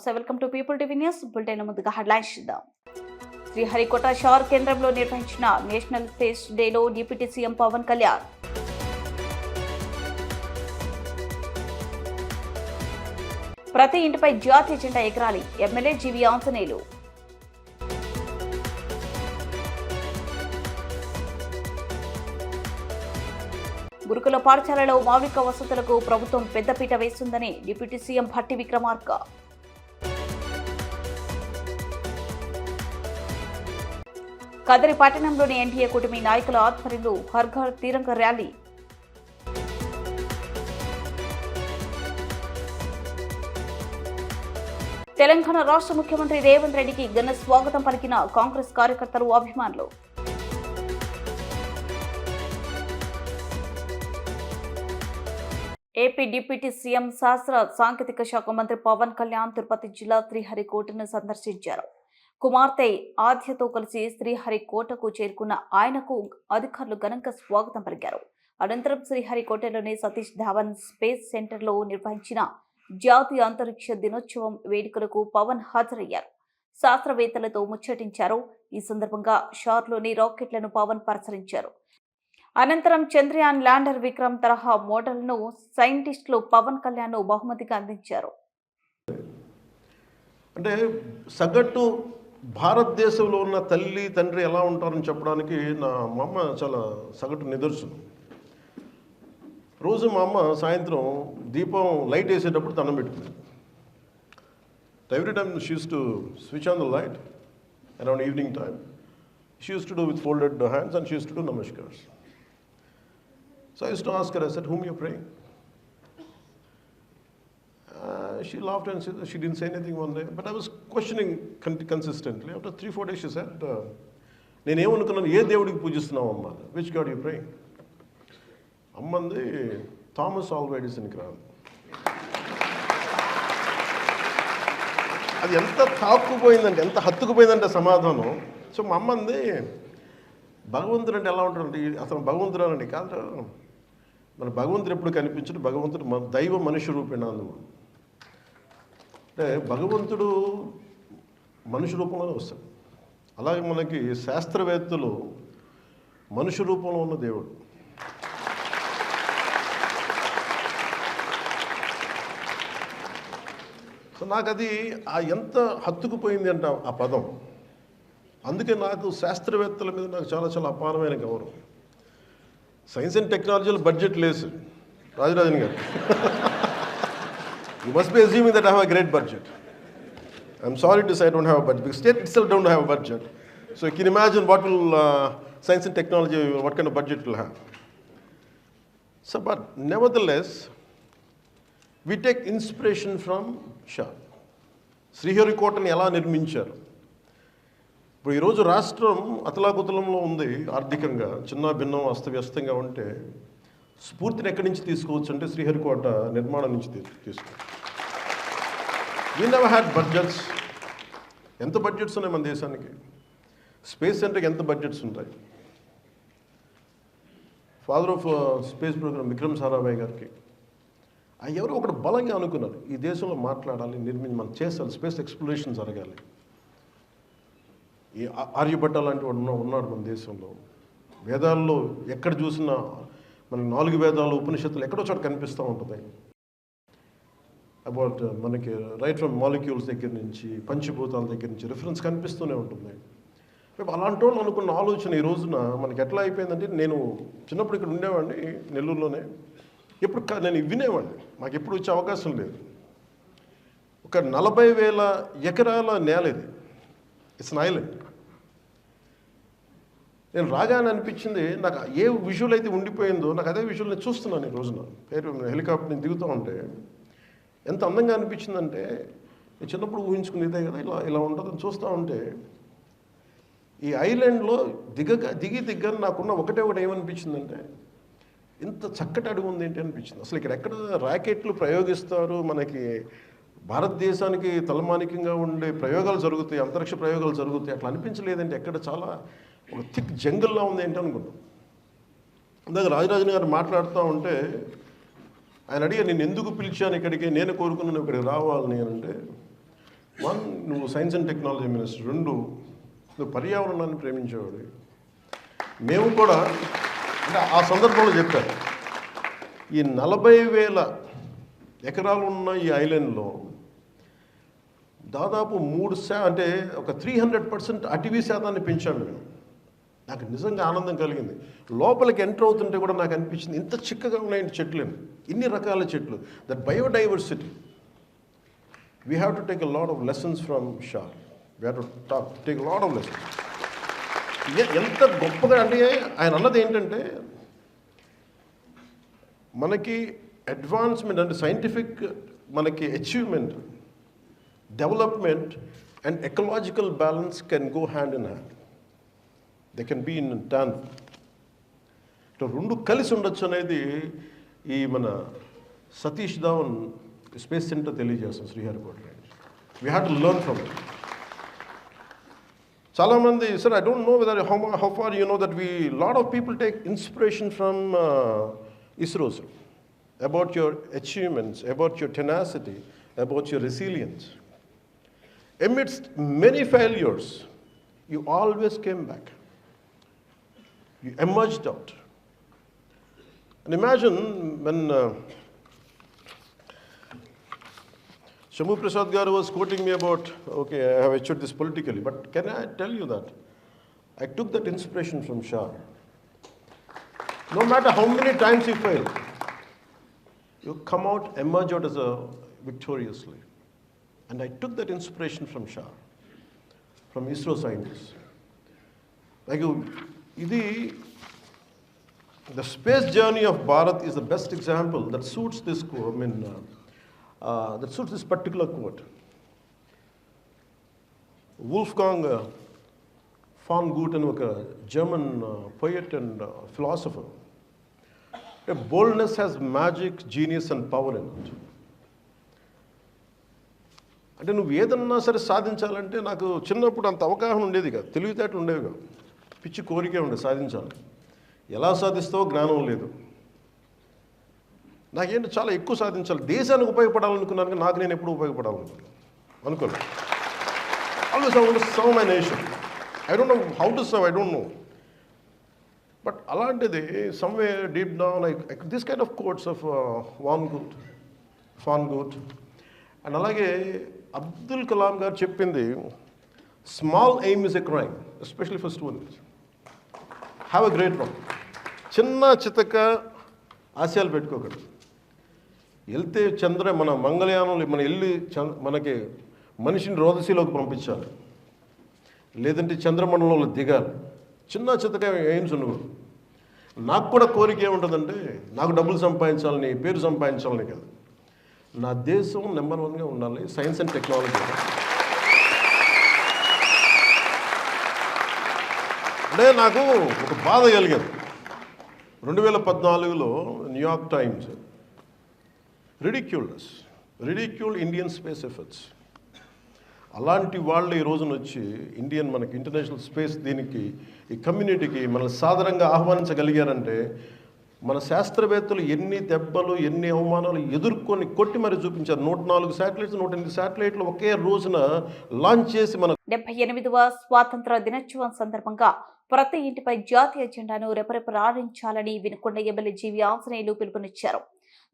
నమస్తే, welcome to people TV news bulletin. ముందుగా headlines చూద్దాం. శ్రీహరికోట షార్ కేంద్రంలో నిర్వహించిన నేషనల్ స్పేస్ డేలో డిప్యూటీ సీఎం పవన్ కళ్యాణ్. ప్రతి ఇంటిపై జాతీయ జెండా ఎగరాలి, ఎమ్మెల్యే జీవి ఆంజనేయులు. గురుకుల పాఠశాలలో మౌలిక వసతులకు ప్రభుత్వం పెద్దపీట వేస్తుందని డిప్యూటీ సీఎం భట్టి విక్రమార్క. కదిరి పట్టణంలోని ఎన్డీఏ కూటమి నాయకుల ఆధ్వర్యంలో హర్ ఘర్ తిరంగ ర్యాలీ. తెలంగాణ రాష్ట్ర ముఖ్యమంత్రి రేవంత్ రెడ్డికి ఘన స్వాగతం పలికిన కాంగ్రెస్ కార్యకర్తలు, అభిమానులు. ఏపీ డిప్యూటీ సీఎం శాస్త్ర సాంకేతిక శాఖ మంత్రి పవన్ కళ్యాణ్ తిరుపతి జిల్లా శ్రీహరికోటను సందర్శించారు. కుమార్తె ఆద్యతో కలిసి శ్రీహరికోటకు చేరుకున్న ఆయనకు అధికారులు ఘనంగా స్వాగతం పలికారు. అనంతరం శ్రీహరికోటలోని సతీష్ ధావన్ స్పేస్ సెంటర్లో నిర్వహించిన జాతీయ అంతరిక్ష దినోత్సవం వేడుకలకు పవన్ హాజరయ్యారు. శాస్త్రవేత్తలతో ముచ్చటించారు. ఈ సందర్భంగా షార్లోని రాకెట్లను పవన్ పరిశీలించారు. అనంతరం చంద్రయాన్ ల్యాండర్ విక్రమ్ తరహా మోడల్ను సైంటిస్టులు పవన్ కళ్యాణ్ బహుమతిగా అందించారు. అంటే సగటు భారతదేశంలో ఉన్న తల్లి తండ్రి ఎలా ఉంటారని చెప్పడానికి మా అమ్మ చాలా సగటు నిదర్శనం. రోజు మా అమ్మ సాయంత్రం దీపం లైట్ వేసేటప్పుడు దండం పెట్టుకుంది. Every time she use to switch on the light around evening time. She use to do with folded hands and she use to do నమస్కార్స్. So I used to ask her, I said, whom you're praying? She laughed and said, she didn't say anything one day. But I was questioning consistently. After 3-4 days she said, నేను ఏమనుకున్నాను, ఏ దేవుడికి పూజిస్తున్నావు అమ్మ? Which God you praying? అమ్మంది Thomas Alva ఎడిసన్కి రాదు. అది ఎంత తాక్కుపోయిందంటే, ఎంత హత్తుకుపోయిందంటే సమాధానం. సో మా అమ్మంది భగవంతుడు అంటే ఎలా ఉంటాడంటే, అసలు భగవంతుడు అనండి కాదు, మన భగవంతుడు ఎప్పుడు కనిపించడు. భగవంతుడు దైవ మనుష్య రూపేణాను. అంటే భగవంతుడు మనుష్య రూపంలోనే వస్తాడు. అలాగే మనకి శాస్త్రవేత్తలు మనుష్య రూపంలో ఉన్న దేవుడు. సో నాకు అది ఎంత హత్తుకుపోయింది అంట ఆ పదం. అందుకే నాకు శాస్త్రవేత్తల మీద నాకు చాలా చాలా అపారమైన గౌరవం. సైన్స్ అండ్ టెక్నాలజీలో బడ్జెట్ లేదు రాజరాజన్ గారు. You must be assuming that I have a great budget. I'm sorry to say I don't have a budget because state itself don't have a budget. So you can imagine what will science and technology, what kind of budget will have. So but nevertheless we take inspiration from SHAR. శ్రీహరికోటని ఎలా నిర్మించారు? ఇప్పుడు ఈరోజు రాష్ట్రం అతలాకుతలంలో ఉంది. ఆర్థికంగా చిన్న భిన్నం అస్తవ్యస్తంగా ఉంటే స్ఫూర్తిని ఎక్కడి నుంచి తీసుకోవచ్చు అంటే శ్రీహరికోట నిర్మాణం నుంచి తీసుకోవచ్చు. We never had budgets. ఎంత బడ్జెట్స్ ఉన్నాయి మన దేశానికి? స్పేస్ సెంటర్కి ఎంత బడ్జెట్స్ ఉంటాయి? Father of space programme Vikram Sarabhai గారికి ఎవరో ఒకటి బలంగా అనుకున్నారు, ఈ దేశంలో మాట్లాడాలి, మనం చేయాలి, స్పేస్ ఎక్స్ప్లోరేషన్ జరగాలి. ఈ ఆర్యభట్ట లాంటి వాడు ఉన్నాడు మన దేశంలో. వేదాల్లో ఎక్కడ చూసినా మనకి 4 వేదాలు ఉపనిషత్తులు ఎక్కడో చోట కనిపిస్తూ ఉంటుంది. అబౌట్ మనకి రైట్ ఫ్రమ్ మాలిక్యూల్స్ దగ్గర నుంచి పంచభూతాల దగ్గర నుంచి రిఫరెన్స్ కనిపిస్తూనే ఉంటుంది. అలాంటి వాళ్ళు అనుకున్న ఆలోచన ఈ రోజున మనకి ఎట్లా అయిపోయిందంటే, నేను చిన్నప్పుడు ఇక్కడ ఉండేవాడిని నెల్లూరులోనే. ఎప్పుడు నేను వినేవాడిని, మాకు ఎప్పుడు వచ్చే అవకాశం లేదు. ఒక 40,000 ఎకరాల నేల ఇది. It's an island. నేను రాగానే అనిపించింది, నాకు ఏ విజువల్ అయితే ఉండిపోయిందో నాకు అదే విజువల్ నేను చూస్తున్నాను ఈ రోజున. హెలికాప్టర్ నేను దిగుతూ ఉంటే ఎంత అందంగా అనిపించిందంటే, నేను చిన్నప్పుడు ఊహించుకునేదే కదా ఇలా ఉంటుందని చూస్తూ ఉంటే, ఈ ఐలాండ్లో దిగి నాకున్న ఒకటే ఏమనిపించిందంటే, ఇంత చక్కటి అడుగు ఉంది ఏంటి అనిపించింది. అసలు ఎక్కడ రాకెట్లు ప్రయోగిస్తారు, మనకి భారతదేశానికి తలమానికంగా ఉండే ప్రయోగాలు జరుగుతాయి, అంతరిక్ష ప్రయోగాలు జరుగుతాయి, అట్లా అనిపించలేదంటే ఎక్కడ చాలా ఒక థిక్ జంగల్లా ఉంది ఏంటి అనుకున్నాం. ఇందాక రాజరాజన్ గారు మాట్లాడుతూ ఉంటే ఆయన అడిగా, నేను ఎందుకు పిలిచాను ఇక్కడికి, నేను కోరుకున్నాను ఇక్కడికి రావాలని అంటే, వన్, నువ్వు సైన్స్ అండ్ టెక్నాలజీ మినిస్టర్. రెండు, నువ్వు పర్యావరణాన్ని ప్రేమించేవాడు. మేము కూడా అంటే ఆ సందర్భంలో చెప్పారు, ఈ 40,000 ఎకరాలు ఉన్న ఈ ఐలాండ్లో దాదాపు అంటే ఒక 300% అటవీ శాతాన్ని పెంచాము మేము. నాకు నిజంగా ఆనందం కలిగింది. లోపలికి ఎంటర్ అవుతుంటే కూడా నాకు అనిపించింది, ఇంత చిక్కగా ఉన్నాయండి చెట్లు, ఇన్ని రకాల చెట్లు. That biodiversity, we have to take a lot of lessons from Shah. We have to take lot of lessons. ఎంత గొప్పగా అంటే ఆయన అన్నది ఏంటంటే, మనకి అడ్వాన్స్మెంట్ అంటే సైంటిఫిక్ మనకి achievement, development and ecological balance can go hand in hand. They can be in tan. ఇట్లా రెండు కలిసి ఉండొచ్చు అనేది ఈ మన సతీష్ ధావన్ స్పేస్ సెంటర్ తెలియజేస్తాం Sriharikota range. We have to learn from it. చాలామంది sir, I don't know whether how far you know that we lot of people take inspiration from ISRO, sir, about your achievements, about your tenacity, about your resilience. Amidst many failures, you always came back. You emerged out. And imagine when Shamu Prasad Garu was quoting me about, okay, I have achieved this politically, but can I tell you that I took that inspiration from Shah. No matter how many times you fail, you come out, emerge out as a victoriously. And I took that inspiration from Shah, from ISRO scientists. Like, the space journey of Bharat is the best example that suits this that suits this particular quote. Wolfgang von Goethe, a German poet and philosopher. Boldness has magic, genius and power in it. అంటే నువ్వు ఏదన్నా సరే సాధించాలంటే, నాకు చిన్నప్పుడు అంత అవగాహన ఉండేది కాదు, తెలివితేటలు ఉండేవి కాదు, పిచ్చి కోరికే ఉండేది సాధించాలి. ఎలా సాధిస్తావో జ్ఞానం లేదు. నాకేంటి చాలా ఎక్కువ సాధించాలి, దేశానికి ఉపయోగపడాలనుకున్నాను, కానీ నాకు నేను ఎప్పుడు ఉపయోగపడాలనుకోలేదు. Always I want to serve my nation. I don't know how to serve, I don't know. But alantidi, somewhere deep down, this kind of quotes of von Goethe, and alage Abdul Kalam garu cheppindi, small aim is a crime, especially for students. Have a great one. Chinna chitaka ఆశయాలు పెట్టుకోకూడదు. వెళ్తే మన మంగళయానంలో మన వెళ్ళి మనకి మనిషిని రోదసీలోకి పంపించాలి, లేదంటే చంద్రమండలంలో దిగాలి. చిన్న చిత్తగా ఎయిమ్స్ ఉండకూడదు. నాకు కూడా కోరిక ఏముంటుందంటే, నాకు డబ్బులు సంపాదించాలని, పేరు సంపాదించాలని కాదు, నా దేశం నెంబర్ 1గా ఉండాలి సైన్స్ అండ్ టెక్నాలజీ. అంటే నాకు ఒక బాధ కలిగింది. 2014లో New York times ridiculed Indian space efforts. అలాంటి వాళ్ళు ఈ రోజున వచ్చి మనకి ఇంటర్నేషనల్ స్పేస్ దీనికి, ఈ కమ్యూనిటీకి మనల్ని సాధారణంగా ఆహ్వానించగలిగారంటే, మన శాస్త్రవేత్తలు ఎన్ని దెబ్బలు, ఎన్ని అవమానాలు ఎదుర్కొని కొట్టి మరి చూపించారు. 104 శాటిలైట్స్, 108 శాటిలైట్లు ఒకే రోజున లాంచ్ చేసి మన 78వ స్వాతంత్ర దినోత్సవం సందర్భంగా ప్రతి ఇంటిపై జాతీయ జెండాను రెపరెపలాడించాలని వినుకొండ ఎమ్మెల్యే జీవి ఆంజనేయులు పిలుపునిచ్చారు.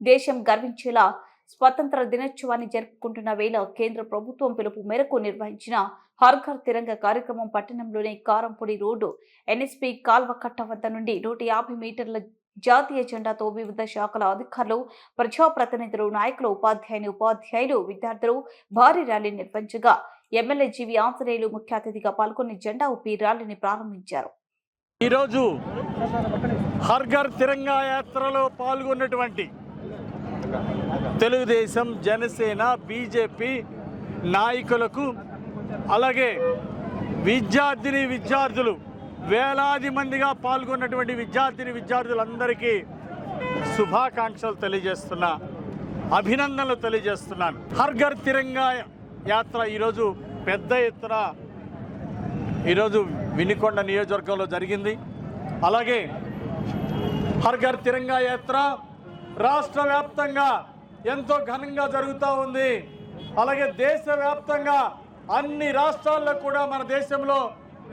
దేశం గర్వించేలా స్వాతంత్ర దినోత్సవాన్ని జరుపుకుంటున్న వేళ కేంద్ర ప్రభుత్వం పిలుపు మేరకు నిర్వహించిన హర్ ఘర్ తిరంగా కార్యక్రమం పట్టణంలోని కారంపొడి రోడ్డు NSP కాల్వకట్ట వద్ద నుండి 150 మీటర్ల జాతీయ జెండాతో వివిధ శాఖల అధికారులు, ప్రజాప్రతినిధులు, నాయకులు, ఉపాధ్యాయులు, విద్యార్థులు భారీ ర్యాలీ నిర్వహించగా ఎమ్మెల్యే జీవి ఆంజనేయులు ముఖ్య అతిథిగా పాల్గొని జెండా ఊపి ర్యాలీని ప్రారంభించారు. ఈరోజు హర్ ఘర్ తిరంగా యాత్రలో పాల్గొన్నటువంటి తెలుగుదేశం, జనసేన, బీజేపీ నాయకులకు, అలాగే విద్యార్థులు, వేలాది మందిగా పాల్గొన్నటువంటి విద్యార్థులందరికీ శుభాకాంక్షలు తెలియజేస్తున్నా, అభినందనలు తెలియజేస్తున్నాను. హర్ ఘర్ తిరంగా యాత్ర ఈరోజు పెద్ద ఎత్తున ఈరోజు వినుకొండ నియోజకవర్గంలో జరిగింది. అలాగే హర్ ఘర్ తిరంగా యాత్ర రాష్ట్ర వ్యాప్తంగా ఎంతో ఘనంగా జరుగుతూ ఉంది. అలాగే దేశవ్యాప్తంగా అన్ని రాష్ట్రాల్లో కూడా మన దేశంలో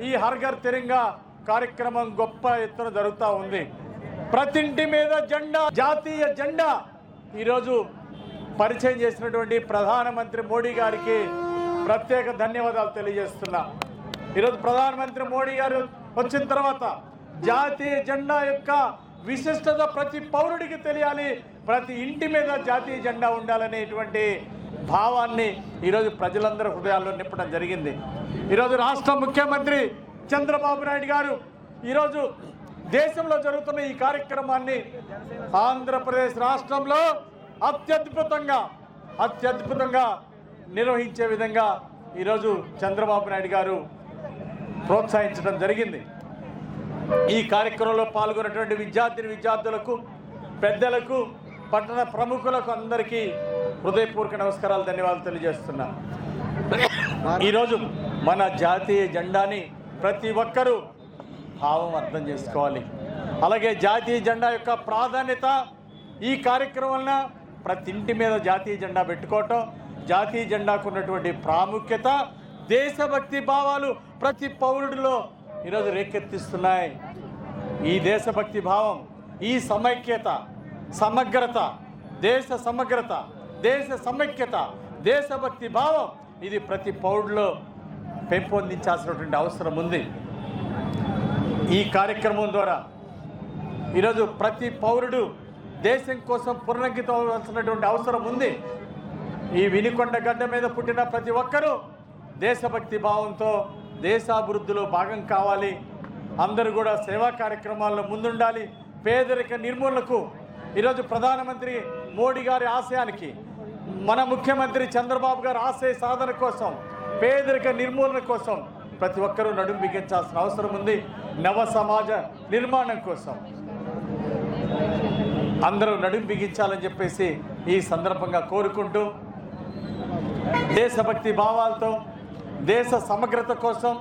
ఈ హర్ ఘర్ తిరంగా కార్యక్రమం గొప్ప ఎత్తున జరుగుతూ ఉంది. ప్రతి ఇంటి మీద జెండా, జాతీయ జెండా ఈరోజు పరిచయం చేసినటువంటి ప్రధానమంత్రి మోడీ గారికి ప్రత్యేక ధన్యవాదాలు తెలియజేస్తున్నా. ఈరోజు ప్రధానమంత్రి మోడీ గారు వచ్చిన తర్వాత జాతీయ జెండా యొక్క విశిష్టత ప్రతి పౌరుడికి తెలియాలి, ప్రతి ఇంటి మీద జాతీయ జెండా ఉండాలనేటువంటి భావాన్ని ఈరోజు ప్రజలందరూ హృదయాల్లో నింపడం జరిగింది. ఈరోజు రాష్ట్ర ముఖ్యమంత్రి చంద్రబాబు నాయుడు గారు ఈరోజు దేశంలో జరుగుతున్న ఈ కార్యక్రమాన్ని ఆంధ్రప్రదేశ్ రాష్ట్రంలో అత్యద్భుతంగా నిర్వహించే విధంగా ఈరోజు చంద్రబాబు నాయుడు గారు ప్రోత్సహించడం జరిగింది. ఈ కార్యక్రమంలో పాల్గొన్నటువంటి విద్యార్థులకు, పెద్దలకు, పట్టణ ప్రముఖులకు అందరికీ హృదయపూర్వక నమస్కారాలు, ధన్యవాదాలు తెలియజేస్తున్నా. ఈరోజు మన జాతీయ జెండాని ప్రతి ఒక్కరూ భావం అర్థం చేసుకోవాలి. అలాగే జాతీయ జెండా యొక్క ప్రాధాన్యత, ఈ కార్యక్రమం వలన ప్రతి ఇంటి మీద జాతీయ జెండా పెట్టుకోవటం, జాతీయ జెండాకు ఉన్నటువంటి ప్రాముఖ్యత, దేశభక్తి భావాలు ప్రతి పౌరుడిలో ఈరోజు రేకెత్తిస్తున్నాయి. ఈ దేశభక్తి భావం, ఈ సమైక్యత, సమగ్రత, దేశ సమైక్యత, దేశభక్తి భావం ఇది ప్రతి పౌరుడిలో పెంపొందించాల్సినటువంటి అవసరం ఉంది. ఈ కార్యక్రమం ద్వారా ఈరోజు ప్రతి పౌరుడు దేశం కోసం పునరంకితం అవ్వాల్సినటువంటి అవసరం ఉంది. ఈ వినుకొండ గడ్డ మీద పుట్టిన ప్రతి ఒక్కరూ దేశభక్తి భావంతో దేశాభివృద్ధిలో భాగం కావాలి. అందరూ కూడా సేవా కార్యక్రమాల్లో ముందుండాలి. పేదరిక నిర్మూలనకు ఈరోజు ప్రధానమంత్రి మోడీ గారి ఆశయానికి, మన ముఖ్యమంత్రి చంద్రబాబు గారి ఆశయ సాధన కోసం, పేదరిక నిర్మూలన కోసం ప్రతి ఒక్కరూ నడుం బిగించాల్సిన అవసరం ఉంది. నవ సమాజ నిర్మాణం కోసం అందరూ నడుం బిగించాలని చెప్పేసి ఈ సందర్భంగా కోరుకుంటూ, దేశభక్తి భావాలతో, దేశ సమగ్రత కోసం,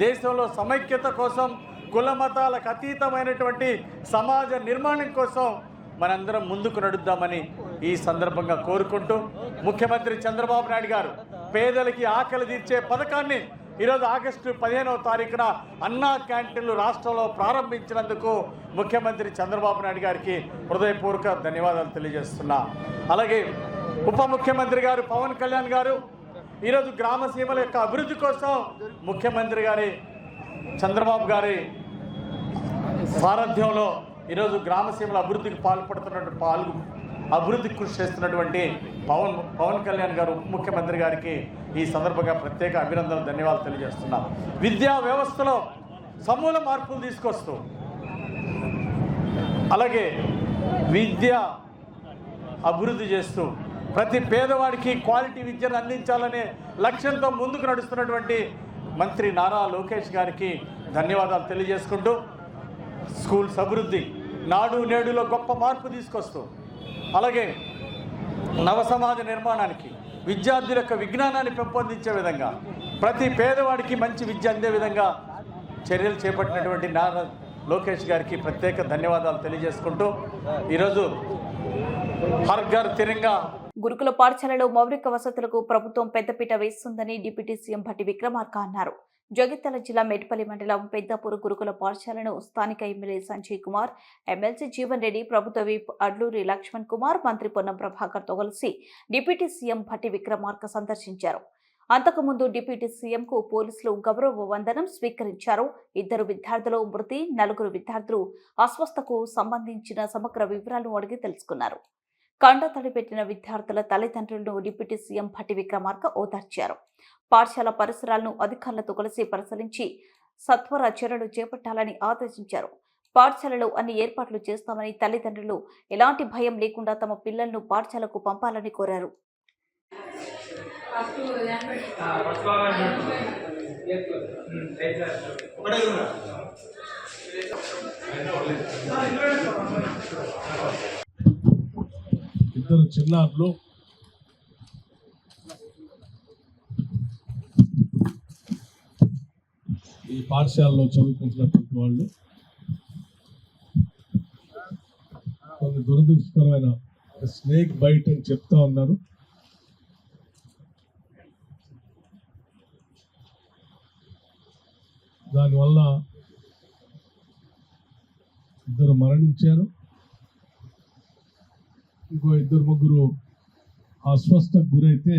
దేశంలో సమైక్యత కోసం, కుల మతాలకు అతీతమైనటువంటి సమాజ నిర్మాణం కోసం మనందరం ముందుకు నడుద్దామని ఈ సందర్భంగా కోరుకుంటూ, ముఖ్యమంత్రి చంద్రబాబు నాయుడు గారు పేదలకి ఆకలి తీర్చే పథకాన్ని ఈరోజు ఆగస్టు 15వ తారీఖున అన్నా క్యాంటీన్లు రాష్ట్రంలో ప్రారంభించినందుకు ముఖ్యమంత్రి చంద్రబాబు నాయుడు గారికి హృదయపూర్వక ధన్యవాదాలు తెలియజేస్తున్నా. అలాగే ఉప ముఖ్యమంత్రి గారు పవన్ కళ్యాణ్ గారు ఈరోజు గ్రామసీమల యొక్క అభివృద్ధి కోసం ముఖ్యమంత్రి గారి చంద్రబాబు గారి సారథ్యంలో ఈరోజు గ్రామసీమల అభివృద్ధికి అభివృద్ధికి కృషి చేస్తున్నటువంటి పవన్ కళ్యాణ్ గారు ఉప ముఖ్యమంత్రి గారికి ఈ సందర్భంగా ప్రత్యేక అభినందనలు, ధన్యవాదాలు తెలియజేస్తున్నాం. విద్యా వ్యవస్థలో సమూల మార్పులు తీసుకొస్తూ, అలాగే విద్య అభివృద్ధి చేస్తూ ప్రతి పేదవాడికి క్వాలిటీ విద్యను అందించాలనే లక్ష్యంతో ముందుకు నడుస్తున్నటువంటి మంత్రి నారా లోకేష్ గారికి ధన్యవాదాలు తెలియజేసుకుంటూ, స్కూల్స్ అభివృద్ధి, నాడు నేడులో గొప్ప మార్పు తీసుకొస్తూ, అలాగే నవ సమాజ నిర్మాణానికి, విద్యార్థుల యొక్క విజ్ఞానాన్ని పెంపొందించే విధంగా, ప్రతి పేదవాడికి మంచి విద్య అందే విధంగా చర్యలు చేపట్టినటువంటి నారా లోకేష్ గారికి ప్రత్యేక ధన్యవాదాలు తెలియజేసుకుంటూ, ఈరోజు హర్ ఘర్ తిరంగా గురుకుల పాఠశాలలో మౌలిక వసతులకు ప్రభుత్వం పెద్దపీట వేస్తుందని డిప్యూటీ సీఎం భట్టి విక్రమార్క అన్నారు. జగిత్యాల జిల్లా మేడ్పల్లి మండలం పెద్దపూర్ గురుకుల పాఠశాలను స్థానిక ఎమ్మెల్యే సంజయ్ కుమార్, ఎమ్మెల్సీ జీవన్ రెడ్డి, ప్రభుత్వ విప్ అడ్లూరి లక్ష్మణ్ కుమార్, మంత్రి పొన్నం ప్రభాకర్తో కలిసి డిప్యూటీ సీఎం భట్టి విక్రమార్క సందర్శించారు. అంతకుముందు డిప్యూటీ సీఎంకు పోలీసులు గౌరవ వందనం స్వీకరించారు. 2 విద్యార్థులు మృతి, 4 విద్యార్థులు అస్వస్థకు సంబంధించిన సమగ్ర వివరాలను అడిగి తెలుసుకున్నారు. కండతడి పెట్టిన విద్యార్థుల తల్లిదండ్రులను డిప్యూటీ సీఎం భట్టి విక్రమార్క ఓదార్చారు. పాఠశాల పరిసరాలను అధికారులతో కలిసి పరిశీలించి సత్వర చర్యలు చేపట్టాలని ఆదేశించారు. పాఠశాలలో అన్ని ఏర్పాట్లు చేస్తామని, తల్లిదండ్రులు ఎలాంటి భయం లేకుండా తమ పిల్లలను పాఠశాలకు పంపాలని కోరారు. ఇద్దరు చిన్నారులు ఈ పాఠశాలలో చదువుకుంటున్నటువంటి వాళ్ళు కొన్ని దురదృష్టకరమైన స్నేక్ బైట్ అని చెప్తా ఉన్నారు. దానివల్ల ఇద్దరు మరణించారు. ఇంకో ఇద్దరు ముగ్గురు అస్వస్థకు గురైతే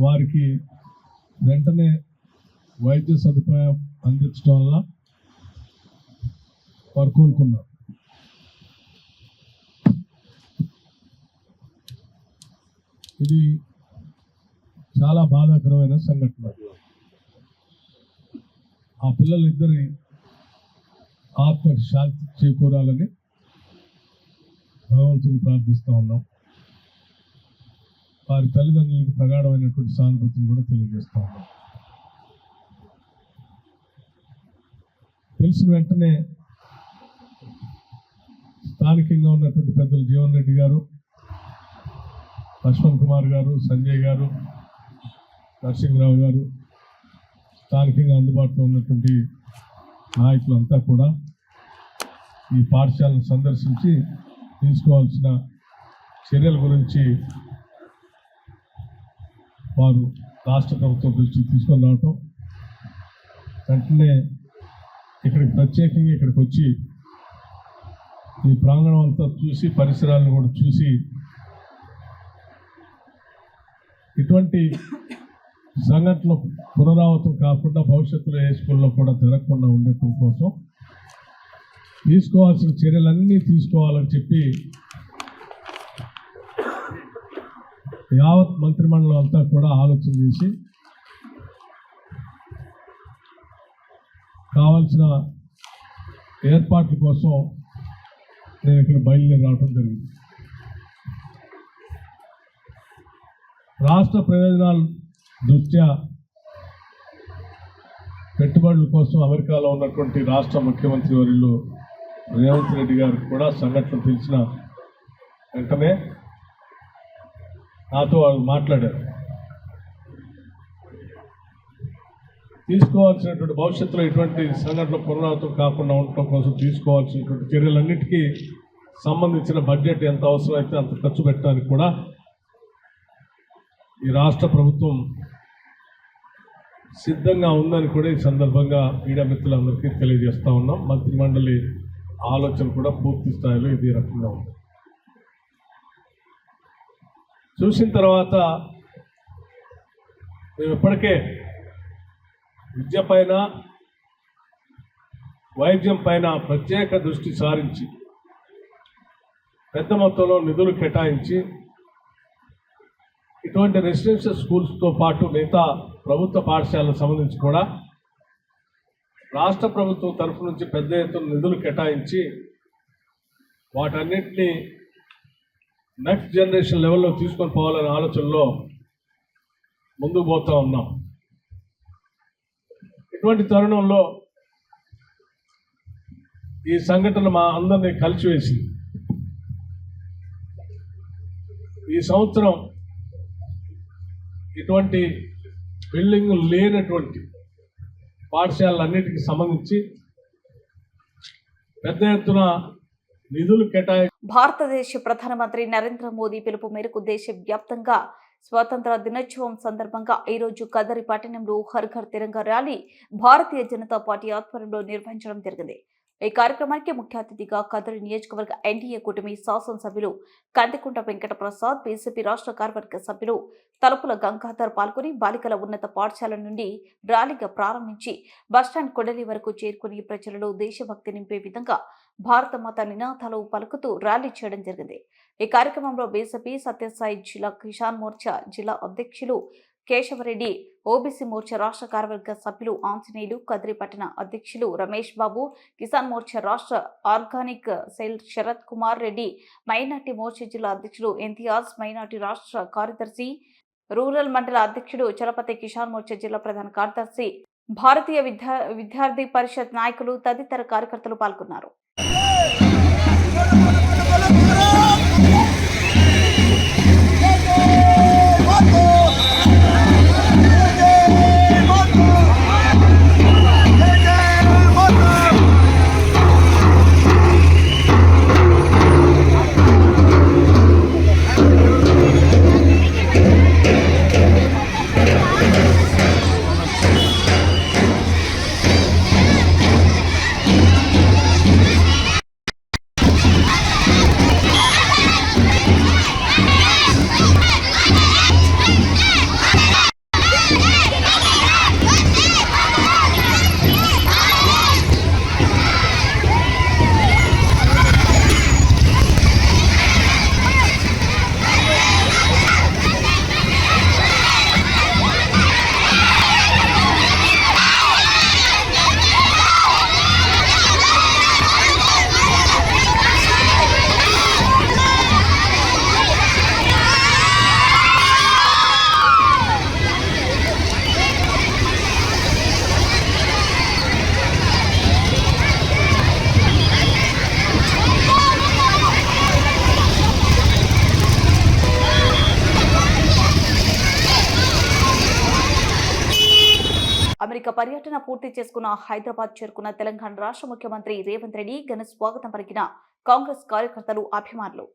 వారికి వెంటనే వైద్య సదుపాయం అందించడం వల్ల వారు కోలుకున్నారు. ఇది చాలా బాధాకరమైన సంఘటన. ఆ పిల్లలిద్దరి ఆత్మకి శాంతి చేకూరాలని భగవంతుని ప్రార్థిస్తూ ఉన్నాం. వారి తల్లిదండ్రులకు ప్రగాఢమైనటువంటి సానుభూతిని కూడా తెలియజేస్తూ ఉన్నాం. తెలిసిన వెంటనే స్థానికంగా ఉన్నటువంటి పెద్దలు జీవన్ రెడ్డి గారు, లక్ష్మణ్ కుమార్ గారు, సంజయ్ గారు, నరసింహరావు గారు, స్థానికంగా అందుబాటులో ఉన్నటువంటి నాయకులంతా కూడా ఈ పాఠశాలను సందర్శించి తీసుకోవాల్సిన చర్యల గురించి వారు రాష్ట్ర ప్రభుత్వం దృష్టికి తీసుకొని రావటం, వెంటనే ఇక్కడికి ప్రత్యేకంగా ఇక్కడికి వచ్చి ఈ ప్రాంగణం అంతా చూసి పరిసరాలను కూడా చూసి ఇటువంటి సంఘటనలు పునరావృతం కాకుండా భవిష్యత్తులో ఏ స్కూల్లో కూడా జరగకుండా ఉండటం కోసం తీసుకోవాల్సిన చర్యలన్నీ తీసుకోవాలని చెప్పి యావత్ మంత్రిమండలం అంతా కూడా ఆలోచన చేసి కావాల్సిన ఏర్పాట్ల కోసం నేను ఇక్కడ బయలుదేరి రావడం జరిగింది. రాష్ట్ర ప్రయోజనాల దృష్ట్యా పెట్టుబడుల కోసం అమెరికాలో ఉన్నటువంటి రాష్ట్ర ముఖ్యమంత్రి వర్యులు రేవంత్ రెడ్డి గారికి కూడా సంఘటన తెలిసిన వెంటనే నాతో వాళ్ళు మాట్లాడారు. తీసుకోవాల్సినటువంటి భవిష్యత్తులో ఇటువంటి సంఘటనలు పునరావృతం కాకుండా ఉండటం కోసం తీసుకోవాల్సినటువంటి చర్యలన్నిటికీ సంబంధించిన బడ్జెట్ ఎంత అవసరమైతే అంత ఖర్చు పెట్టడానికి కూడా ఈ రాష్ట్ర ప్రభుత్వం సిద్ధంగా ఉందని కూడా ఈ సందర్భంగా మీడియా మిత్రులందరికీ తెలియజేస్తా ఉన్నాం. మంత్రిమండలి ఆలోచన కూడా పూర్తి స్థాయిలో ఇదే రకంగా ఉంది. చూసిన తర్వాత మేము ఇప్పటికే విద్య పైన, వైద్యం పైన ప్రత్యేక దృష్టి సారించి పెద్ద మొత్తంలో నిధులు కేటాయించి ఇటువంటి రెసిడెన్షియల్ స్కూల్స్తో పాటు మిగతా ప్రభుత్వ పాఠశాలకు సంబంధించి కూడా రాష్ట్ర ప్రభుత్వం తరఫు నుంచి పెద్ద ఎత్తున నిధులు కేటాయించి వాటన్నిటినీ నెక్స్ట్ జనరేషన్ లెవెల్లో తీసుకొని పోవాలనే ఆలోచనలో ముందుకు పోతూ ఉన్నాం. ఇటువంటి తరుణంలో ఈ సంఘటన మా అందరినీ కలిసివేసింది. ఈ సంవత్సరం ఇటువంటి బిల్డింగ్ లేనటువంటి పాఠశాలలన్నిటికీ సంబంధించి పెద్ద ఎత్తున నిధులు కేటాయి భారతదేశ ప్రధానమంత్రి నరేంద్ర మోదీ పిలుపు మేరకు దేశవ్యాప్తంగా స్వాతంత్ర దినోత్సవం సందర్భంగా ఈరోజు కదరి పట్టణంలో హర్ ఘర్ తిరంగా ర్యాలీ భారతీయ జనతా పార్టీ ఆధ్వర్యంలో నిర్వహించడం జరిగింది. ఈ కార్యక్రమానికి ముఖ్య అతిథిగా కదరి నియోజకవర్గ ఎన్డీఏ కూటమి శాసనసభ్యులు కందికుంట వెంకట ప్రసాద్, బీజేపీ రాష్ట్ర కార్యవర్గ సభ్యులు తలుపుల గంగాధర్ పాల్గొని బాలికల ఉన్నత పాఠశాల నుండి ర్యాలీగా ప్రారంభించి బస్టాండ్ కొడలి వరకు చేరుకుని ప్రజలలో దేశభక్తి నింపే విధంగా భారత మాత నినాదాలు పలుకుతూ ర్యాలీ చేయడం జరిగింది. ఈ కార్యక్రమంలో బీజేపీ సత్యసాయి జిల్లా కిసాన్ మోర్చా జిల్లా అధ్యక్షులు కేశవరెడ్డి, ఓబీసీ మోర్చా రాష్ట్ర కార్యవర్గ సభ్యులు ఆంజనేయులు, కదిరి పట్టణ అధ్యక్షులు రమేష్ బాబు, కిసాన్ మోర్చా రాష్ట్ర organic cell Sharath Kumar Reddy, minority Morcha జిల్లా అధ్యక్షులు ఇంతియాజ్, మైనార్టీ రాష్ట్ర కార్యదర్శి, రూరల్ మండల అధ్యక్షుడు చలపతి, కిసాన్ మోర్చా జిల్లా ప్రధాన కార్యదర్శి, భారతీయ విద్యార్థి పరిషత్ నాయకులు తదితర కార్యకర్తలు పాల్గొన్నారు. అమెరికా పర్యటన పూర్తి చేసుకున్న హైదరాబాద్ చేరుకున్న తెలంగాణ రాష్ట్ర ముఖ్యమంత్రి రేవంత్ రెడ్డి ఘన స్వాగతం పలికిన కాంగ్రెస్ కార్యకర్తలు, అభిమానులు.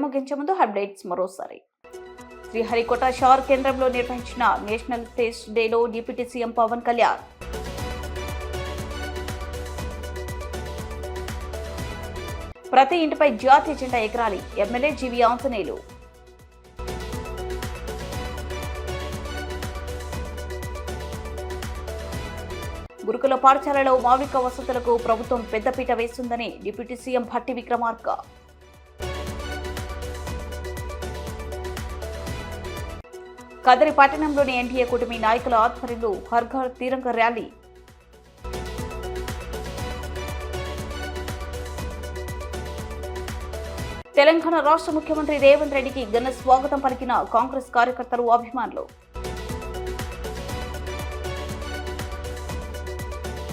ముగించే ముందు అప్డేట్స్ మరోసారి. శ్రీహరికోట షార్ కేంద్రంలో నిర్వహించిన నేషనల్ టెస్ట్ డేలో డిప్యూటీ సీఎం పవన్ కళ్యాణ్. ప్రతి ఇంటిపై జాతీయ జెండా ఎగరాలి, ఎమ్మెల్యే జీవి ఆంజనేయులు. గురుకుల పాఠశాలలో మౌలిక వసతులకు ప్రభుత్వం పెద్దపీట వేస్తుందని డిప్యూటీ సీఎం భట్టి విక్రమార్క. కదిరి పట్టణంలోని ఎన్డీఏ కూటమి నాయకుల ఆధ్వర్యంలో హర్ ఘర్ తిరంగ ర్యాలీ. తెలంగాణ రాష్ట్ర ముఖ్యమంత్రి రేవంత్ రెడ్డికి ఘన స్వాగతం పలికిన కాంగ్రెస్ కార్యకర్తలు, అభిమానులు.